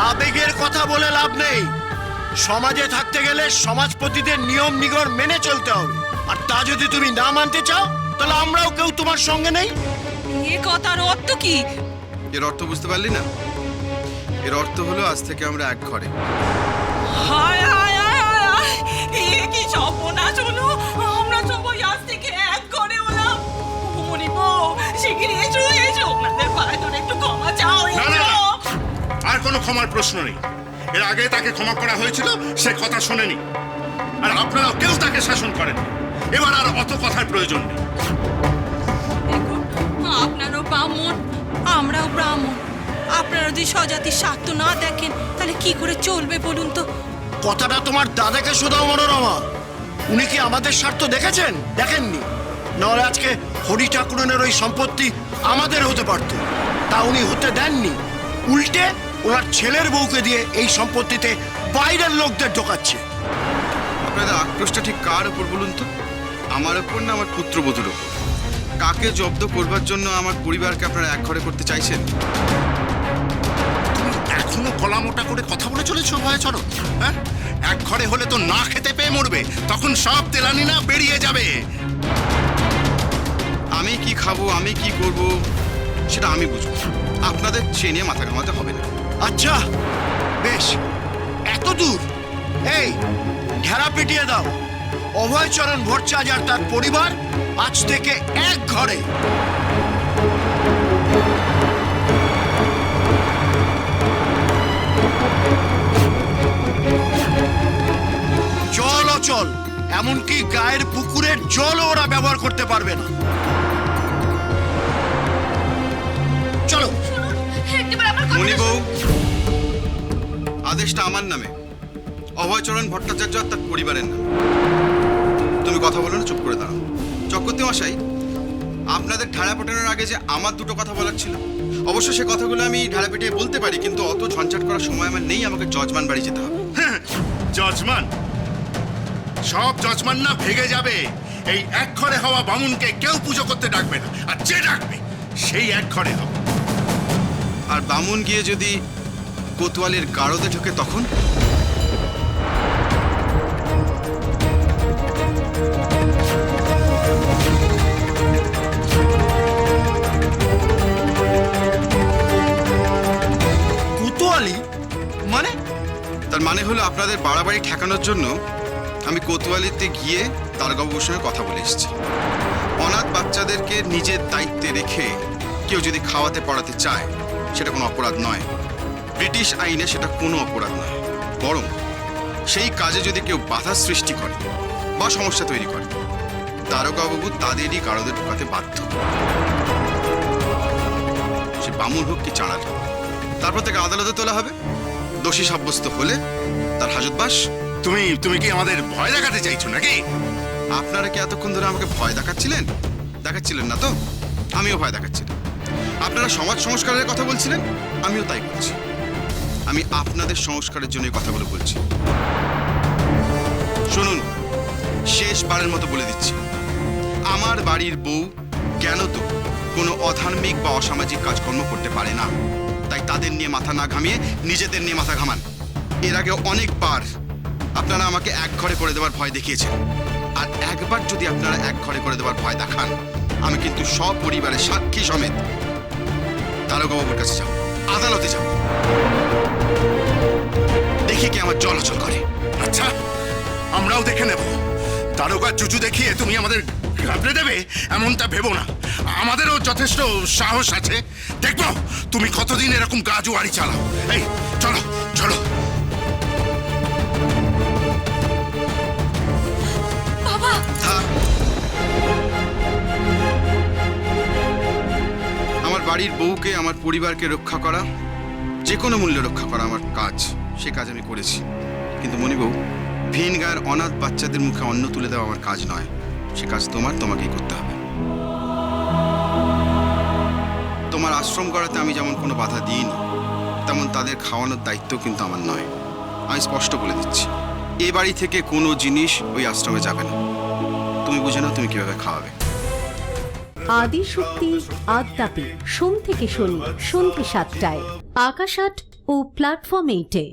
আবেগের কথা বলে লাভ নেই। সমাজে থাকতে গেলে সমাজপতিদের নিয়ম নিগর মেনে চলতে হবে। আর তা যদি তুমি না মানতে চাও তাহলে আমরাও কেউ তোমার সঙ্গে নেই। এ কথার অর্থ কি? এর অর্থ বুঝতে পারলি না? এর অর্থ হলো আজ থেকে আমরা এক ঘরে। হায় হায় হায় হায় হায়, এ কি সর্বনাশ হলো! আমরা সবাই আজ থেকে এক ঘরে হলাম। মনিব, শিগগিরই এসো এসো, আপনাদের পায়ে ধরে একটু ক্ষমা চাও। না, না, এসো। আর কোনো ক্ষমার প্রশ্ন নেই। এর আগে তাকে ক্ষমা করা হয়েছিল, সে কথা শোনেনি। আর আপনারাও কেউ তাকে শাসন করেন। এবার আর অত কথার প্রয়োজন নেই। দেখুন, আপনারও ব্রাহ্মণ, আমরাও ব্রাহ্মণ। আপনারা যদি স্বজাতির স্বার্থ না দেখেন তাহলে কি করে চলবে বলুন তো? কথাটা তোমার দাদাকে শোনাও মনোরমা। উনি কি আমাদের স্বার্থ দেখেছেন? দেখেননি। নাহলে আজকে হরি ঠাকুরনের ওই সম্পত্তি আমাদের হতে পারত, তা উনি হতে দেননি। উল্টে ওনার ছেলের বউকে দিয়ে এই সম্পত্তিতে বাইরের লোকদের ঢোকাচ্ছে। আপনাদের আক্রোশটা ঠিক কার ওপর বলুন তো? আমার ওপর না আমার পুত্রবধূর ওপর? কাকে জব্দ করবার জন্য আমার পরিবারকে আপনারা এক ঘরে করতে চাইছেন? তুমি এখনো গলা মোটা করে কথা বলে চলেছো ভয়চরণ? হ্যাঁ, এক ঘরে হলে তো না খেতে পেয়ে মরবে, তখন সব তেলানি না বেরিয়ে যাবে। আমি কি খাবো, আমি কি করব, সেটা আমি বুঝবো। আপনাদের সে নিয়ে মাথা ঘামাতে হবে না। আচ্ছা বেশ, এত দূর? এই ঢেরা পিটিয়ে দাও। অভয়চরণ ভট্টাচার্য আর তার পরিবার আজ থেকে এক ঘরে। জল অচল, এমনকি গায়ের পুকুরের জল ওরা ব্যবহার করতে পারবে না। চলো। মণিবউ, আদেশটা আমার নামে, অভয়চরণ ভট্টাচার্য আর তার পরিবারের নামে। তুমি কথা বলো না, চুপ করে দাঁড়াও। চক্রবর্তী মশাই, আপনাদের ঢাড়া পাঠানোর আগে যে আমার দুটো কথা বলার ছিল, অবশ্য সে কথাগুলো আমি ঢাড়া পেটিয়ে বলতে পারি, কিন্তু অত ঝঞ্ঝাট করার সময় আমার নেই। আমাকে জজমান বাড়ি যেতে হবে। জজমান? সব জজমান না ভেঙে যাবে। এই এক ঘরে হওয়া বামুনকে কেউ পুজো করতে ডাকবে না, আর যে ডাকবে সেই এক ঘরে হবে। আর বামুন গিয়ে যদি কোতোয়ালির গাড়োতে ঢোকে তখন? কোতোয়ালি মানে? তার মানে হলো আপনাদের বাড়াবাড়ি ঠেকানোর জন্য আমি কোতোয়ালিতে গিয়ে দারোগাবুর সঙ্গে কথা বলে এসেছি। অনাথ বাচ্চাদেরকে নিজের দায়িত্বে রেখে কেউ যদি খাওয়াতে পড়াতে চায় সেটা কোনো অপরাধ নয়। ব্রিটিশ আইনে সেটা কোনো অপরাধ নয়। বরং সেই কাজে যদি কেউ বাধা সৃষ্টি করে বা সমস্যা তৈরি করে, দারোগাবাবু তাদেরই গাড়োতে ঢোকাতে বাধ্য। সে বামুন হোক কি চাঁড়াল হোক। তারপর থেকে আদালতে তোলা হবে। দোষী সাব্যস্ত হলে তার হাজতবাস। তুমি কি আমাদের ভয় দেখাতে চাইছো নাকি? আপনারা কি এতক্ষণ ধরে আমাকে ভয় দেখাচ্ছিলেন না তো? আমিও ভয় দেখাচ্ছিলাম। আপনারা সমাজ সংস্কারের কথা বলছিলেন, আমিও তাই বলছি। আমি আপনাদের সংস্কারের জন্য কথাগুলো বলছি। শুনুন, শেষবারের মতো বলে দিচ্ছি, আমার বাড়ির বউ কেন তো কোনো অধার্মিক বা অসামাজিক কাজকর্ম করতে পারে না। তাই তাদের নিয়ে মাথা না ঘামিয়ে নিজেদের নিয়ে মাথা ঘামান। এর আগে অনেকবার আপনারা আমাকে এক ঘরে করে দেওয়ার ভয় দেখিয়েছেন। আর একবার যদি আপনারা এক ঘরে করে দেওয়ার ভয় দেখান, আমি কিন্তু সপরিবারের সাক্ষী সমেত দারোগাবাবুর কাছে যাব, আদালতে যাব। দেখি কি আমার চলাচল করে। আচ্ছা, আমরাও দেখে নেব। দারোগা চুচু দেখিয়ে তুমি আমাদের ঘাবড়ে দেবে এমনটা ভেবো না। আমাদেরও যথেষ্ট সাহস আছে। দেখবো তুমি কতদিন এরকম গা জোয়ারি চালাও। এই চলো চলো। বাবা, আমার বাড়ির বউকে, আমার পরিবারকে রক্ষা করা, যে কোনো মূল্যে রক্ষা করা আমার কাজ। সে কাজ আমি করেছি। কিন্তু মণিবউ, ভিন গায়ের অনাথ বাচ্চাদের মুখে অন্ন তুলে দেওয়া আমার কাজ নয়। সে কাজ তোমাকেই করতে হবে। তোমার আশ্রম করাতে আমি যেমন কোনো বাধা দিইনি, তেমন তাদের খাওয়ানোর দায়িত্ব কিন্তু আমার নয়। আমি স্পষ্ট বলে দিচ্ছি, এ বাড়ি থেকে কোনো জিনিস ওই আশ্রমে যাবে না। তুমি বুঝে নাও তুমি কিভাবে খাওয়াবে। আদি শক্তি আদ্যাপি সোম থেকে শনি সন্ধ্যে ৭টায় আকাশ ৮ ও প্ল্যাটফর্ম 8-এ।